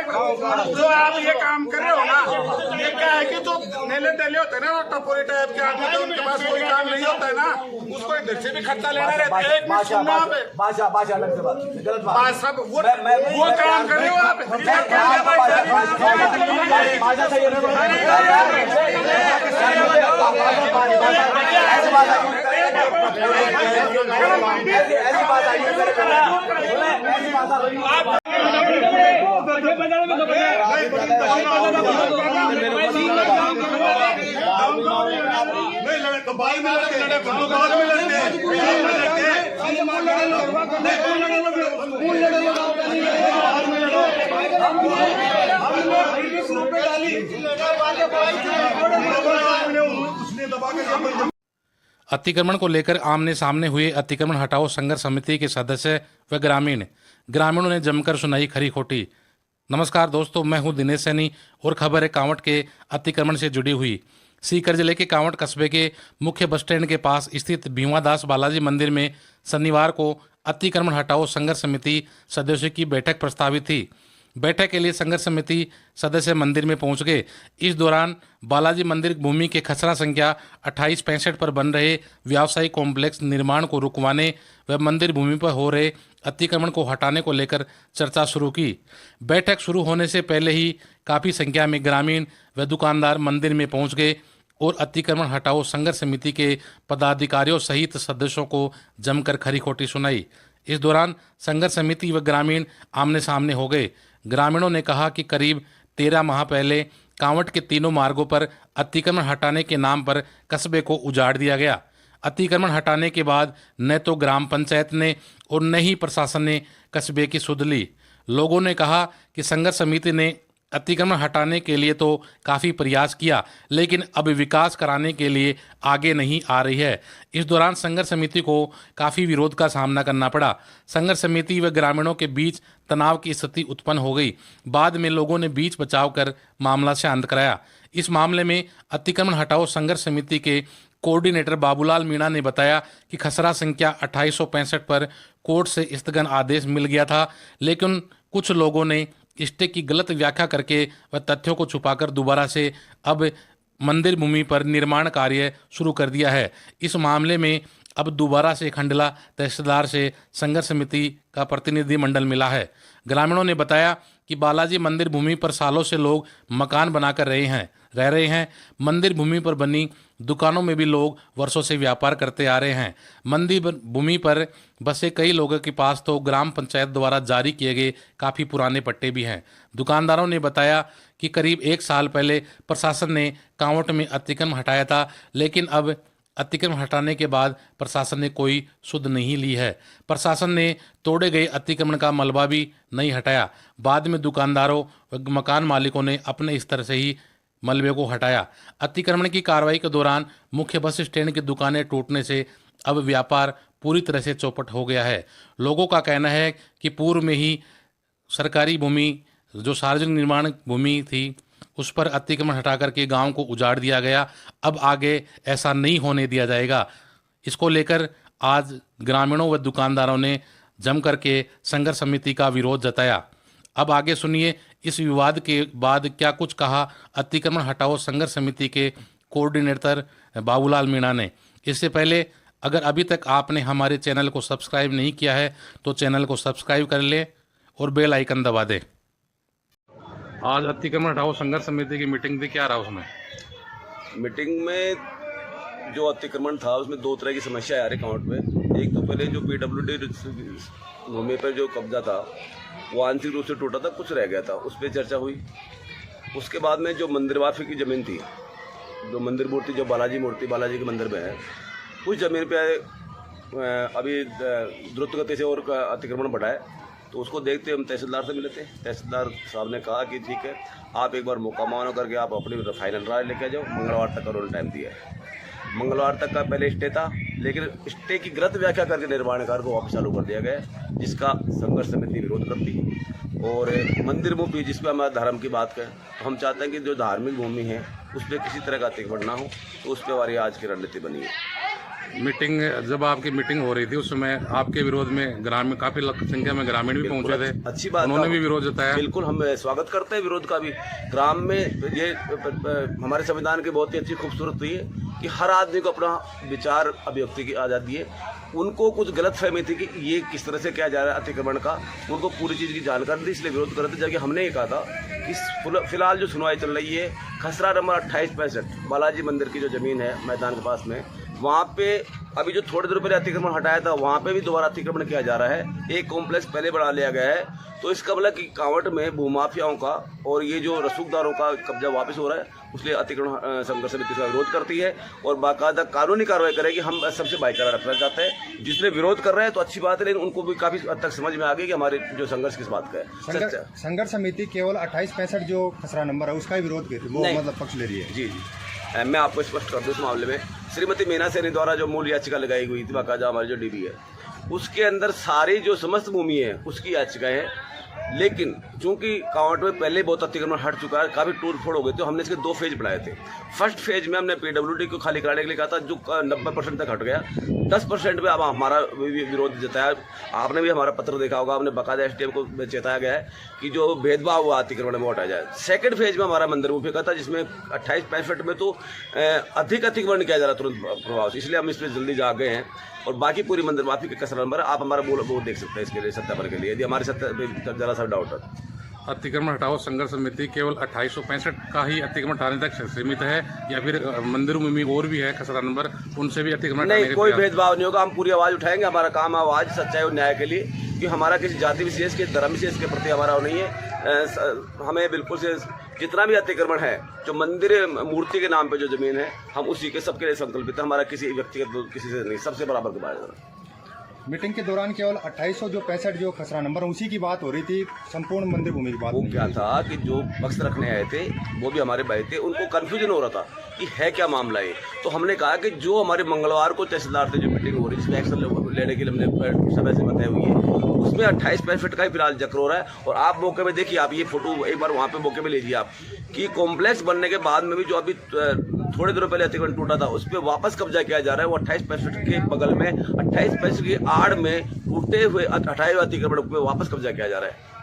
जो आप ये काम कर रहे हो ना, ये क्या है कि जो नेले टेले होते हैं ना, टपोरी टाइप के आदमी तो उनके पास कोई काम नहीं होता है ना, उसको इधर से भी खर्चा लेना रहता है। एक मिनट सुनना आप, बात अलग से बात, गलत बात। सब वो काम कर रहे हो आप। नहीं लड़े तो बाद में लड़े, बाद में लड़ते हैं। अतिक्रमण को लेकर आमने सामने हुए अतिक्रमण हटाओ संघर्ष समिति के सदस्य व ग्रामीणों ने जमकर सुनाई खरी खोटी। नमस्कार दोस्तों, मैं हूं दिनेश सैनी और खबर है कांवट के अतिक्रमण से जुड़ी हुई। सीकर जिले के कांवट कस्बे के मुख्य बस स्टैंड के पास स्थित भीमादास बालाजी मंदिर में शनिवार को अतिक्रमण हटाओ संघर्ष समिति सदस्यों की बैठक प्रस्तावित थी। बैठक के लिए संघर्ष समिति सदस्य मंदिर में पहुंच गए। इस दौरान बालाजी मंदिर भूमि के खसरा संख्या 2865 पर बन रहे व्यावसायिक कॉम्प्लेक्स निर्माण को रुकवाने व मंदिर भूमि पर हो रहे अतिक्रमण को हटाने को लेकर चर्चा शुरू की। बैठक शुरू होने से पहले ही काफ़ी संख्या में ग्रामीण व दुकानदार मंदिर में पहुंच गए और अतिक्रमण हटाओ संघर्ष समिति के पदाधिकारियों सहित सदस्यों को जमकर खरी खोटी सुनाई। इस दौरान संघर्ष समिति व ग्रामीण आमने सामने हो गए। ग्रामीणों ने कहा कि करीब 13 माह पहले कांवट के तीनों मार्गों पर अतिक्रमण हटाने के नाम पर कस्बे को उजाड़ दिया गया। अतिक्रमण हटाने के बाद न तो ग्राम पंचायत ने और न ही प्रशासन ने कस्बे की सुध ली। लोगों ने कहा कि संघर्ष समिति ने अतिक्रमण हटाने के लिए तो काफ़ी प्रयास किया, लेकिन अब विकास कराने के लिए आगे नहीं आ रही है। इस दौरान संघर्ष समिति को काफ़ी विरोध का सामना करना पड़ा। संघर्ष समिति व ग्रामीणों के बीच तनाव की स्थिति उत्पन्न हो गई। बाद में लोगों ने बीच बचाव कर मामला शांत कराया। इस मामले में अतिक्रमण हटाओ संघर्ष समिति के कोऑर्डिनेटर बाबूलाल मीणा ने बताया कि खसरा संख्या 2865 पर कोर्ट से स्थगन आदेश मिल गया था, लेकिन कुछ लोगों ने स्टे की गलत व्याख्या करके व तथ्यों को छुपाकर दोबारा से अब मंदिर भूमि पर निर्माण कार्य शुरू कर दिया है। इस मामले में अब दोबारा से खंडला तहसीलदार से संघर्ष समिति का प्रतिनिधि मंडल मिला है। ग्रामीणों ने बताया कि बालाजी मंदिर भूमि पर सालों से लोग मकान बनाकर रह रहे हैं। मंदिर भूमि पर बनी दुकानों में भी लोग वर्षों से व्यापार करते आ रहे हैं। मंदिर भूमि पर बसे कई लोगों के पास तो ग्राम पंचायत द्वारा जारी किए गए काफ़ी पुराने पट्टे भी हैं। दुकानदारों ने बताया कि करीब 1 साल पहले प्रशासन ने कांवट में अतिक्रमण हटाया था, लेकिन अब अतिक्रमण हटाने के बाद प्रशासन ने कोई सुध नहीं ली है। प्रशासन ने तोड़े गए अतिक्रमण का मलबा भी नहीं हटाया। बाद में दुकानदारों व मकान मालिकों ने अपने स्तर से ही मलबे को हटाया। अतिक्रमण की कार्रवाई के दौरान मुख्य बस स्टैंड की दुकानें टूटने से अब व्यापार पूरी तरह से चौपट हो गया है। लोगों का कहना है कि पूर्व में ही सरकारी भूमि जो सार्वजनिक निर्माण भूमि थी उस पर अतिक्रमण हटा करके गांव को उजाड़ दिया गया। अब आगे ऐसा नहीं होने दिया जाएगा। इसको लेकर आज ग्रामीणों व दुकानदारों ने जम करके संघर्ष समिति का विरोध जताया। अब आगे सुनिए इस विवाद के बाद क्या कुछ कहा अतिक्रमण हटाओ संघर्ष समिति के कोऑर्डिनेटर बाबूलाल मीणा ने। इससे पहले अगर अभी तक आपने हमारे चैनल को सब्सक्राइब नहीं किया है तो चैनल को सब्सक्राइब कर लें और बेल आइकन दबा दें। आज अतिक्रमण हटाओ संघर्ष समिति की मीटिंग थी, क्या रहा उसमें? मीटिंग में जो अतिक्रमण था उसमें 2 तरह की समस्या आ रही कांवट में। एक तो पहले जो PWD भूमि पर जो कब्जा था वो आंशिक रूप से टूटा था, कुछ रह गया था, उस पर चर्चा हुई। उसके बाद में जो मंदिर वाफी की ज़मीन थी, जो मंदिर मूर्ति जो बालाजी के मंदिर में है, उस ज़मीन पे अभी द्रुत गति से और अतिक्रमण बढ़ा है। तो उसको देखते हम तहसीलदार से मिले थे। तहसीलदार साहब ने कहा कि ठीक है, आप एक बार मौका मानो करके आप अपनी फाइनल राय लेके आ जाओ। मंगलवार तक का उन्होंने टाइम दिया है। मंगलवार तक का पहले स्टे था, लेकिन स्टे की गलत व्याख्या करके निर्माण कार्य को वापस चालू कर दिया गया, जिसका संघर्ष समिति विरोध करती है। और मंदिर भूमि जिस पर हमारे धर्म की बात करें तो हम चाहते हैं कि जो धार्मिक भूमि है उस पर किसी तरह का अतिक्रमण ना हो, तो उस पर हमारी आज की रणनीति बनी है। मीटिंग जब आपकी मीटिंग हो रही थी उस समय आपके विरोध में ग्रामीण काफी संख्या में ग्रामीण भी पहुंचे थे। अच्छी बात, उन्होंने भी विरोध जताया। बिल्कुल, हम स्वागत करते हैं विरोध का भी। ग्राम में ये हमारे संविधान की बहुत ही अच्छी खूबसूरत हुई है कि हर आदमी को अपना विचार अभिव्यक्ति की आज़ादी है। उनको कुछ गलत फहमी थी कि ये किस तरह से किया जा रहा है अतिक्रमण का, उनको पूरी चीज़ की जानकारी थी, इसलिए विरोध कर रहे थे। जबकि हमने ये कहा था कि फिलहाल जो सुनवाई चल रही है खसरा नंबर 2865 बालाजी मंदिर की जो ज़मीन है मैदान के पास में, वहाँ पे अभी जो थोड़ी देर पहले अतिक्रमण हटाया था वहाँ पे भी दोबारा अतिक्रमण किया जा रहा है। एक कॉम्प्लेक्स पहले बढ़ा लिया गया है, तो इसका मतलब कि कांवट में भूमाफियाओं का और ये जो रसूखदारों का कब्जा वापस हो रहा है, इसलिए अतिक्रमण संघर्ष समिति का विरोध करती है और बाकायदा कानूनी कार्रवाई करेगी। हम सबसे भाईचारा रखना चाहते हैं। जिसने विरोध कर रहे हैं तो अच्छी बात है, लेकिन उनको भी काफ़ी हद तक समझ में आ गई कि हमारे जो संघर्ष किस बात का है। संघर्ष समिति केवल 2865 जो खसरा नंबर है उसका ही विरोध कर वो मतलब पक्ष ले रही है। जी जी, मैं आपको स्पष्ट कर दूं इस मामले में श्रीमती मीना सैनी द्वारा जो मूल याचिका लगाई हुई थी बाकायदा हमारी जो डीबी है उसके अंदर सारी जो समस्त भूमि है उसकी याचिका है। लेकिन चूंकि कांवट में पहले बहुत अतिक्रमण हट चुका है, काफ़ी टूट फोड़ हो गए, तो हमने इसके 2 फेज बढ़ाए थे। फर्स्ट फेज में हमने पीडब्ल्यूडी को खाली कराने के लिए कहा था, जो 90% तक हट गया। 10% पे अब हमारा विरोध जताया। आपने भी हमारा पत्र देखा होगा, हमने बाकायदा एसडीएम को चेताया गया है कि जो भेदभाव हुआ अतिक्रमण में हटाया जाए। सेकंड फेज में हमारा मंदिर मुफी का था, जिसमें 2865 में तो अधिक अतिक्रमण किया जा रहा तुरंत प्रभाव से, इसलिए हम इस पर जल्दी जा गए हैं। और बाकी पूरी मंदिर माफी के कसरा नंबर आप हमारा वो देख सकते हैं इसके लिए सत्यापन के लिए, यदि हमारे सत्या जरा सा डाउट है। अतिक्रमण हटाओ संघर्ष समिति केवल 2865 का ही अतिक्रमण हटाने तक सीमित है या फिर मंदिर भूमि और भी है खसरा नंबर, उनसे भी अतिक्रमण? नहीं, कोई भेदभाव नहीं होगा। हम पूरी आवाज़ उठाएंगे। हमारा काम है आवाज़ सच्चाई और न्याय के लिए, कि हमारा किसी जाति विशेष के धर्म विशेष के प्रति हमारा नहीं है। हमें बिल्कुल से जितना भी अतिक्रमण है जो मंदिर मूर्ति के नाम पे जो ज़मीन है हम उसी के सबके लिए संकल्पित है। हमारा किसी व्यक्तिगत किसी से नहीं, सबसे बराबर के बारे में। मीटिंग के दौरान केवल 2865 जो खसरा नंबर उसी की बात हो रही थी, संपूर्ण मंदिर भूमि की बात। वो क्या था कि जो पक्ष रखने आए थे वो भी हमारे भाई थे, उनको कन्फ्यूजन हो रहा था कि है क्या मामला है। तो हमने कहा कि जो हमारे मंगलवार को तहसीलदार से जो मीटिंग हो रही है जिसमें एक्शन लेने के लिए हमने समय से बताई हुई है, उसमें 2865 का ही फिलहाल जिक्र हो रहा है। और आप मौके पे देखिए, आप ये फोटो एक बार वहाँ पे मौके पे लीजिए आप, कि कॉम्प्लेक्स बनने के बाद में भी जो अभी थोड़े दिनों पहले अतिक्रमण टूटा था उस पर वापस कब्जा किया जा रहा है। वो 2865 के बगल में 2865 की आड़ में टूटे हुए हटाए हुए अतिक्रमण पे वापस कब्जा किया जा रहा है।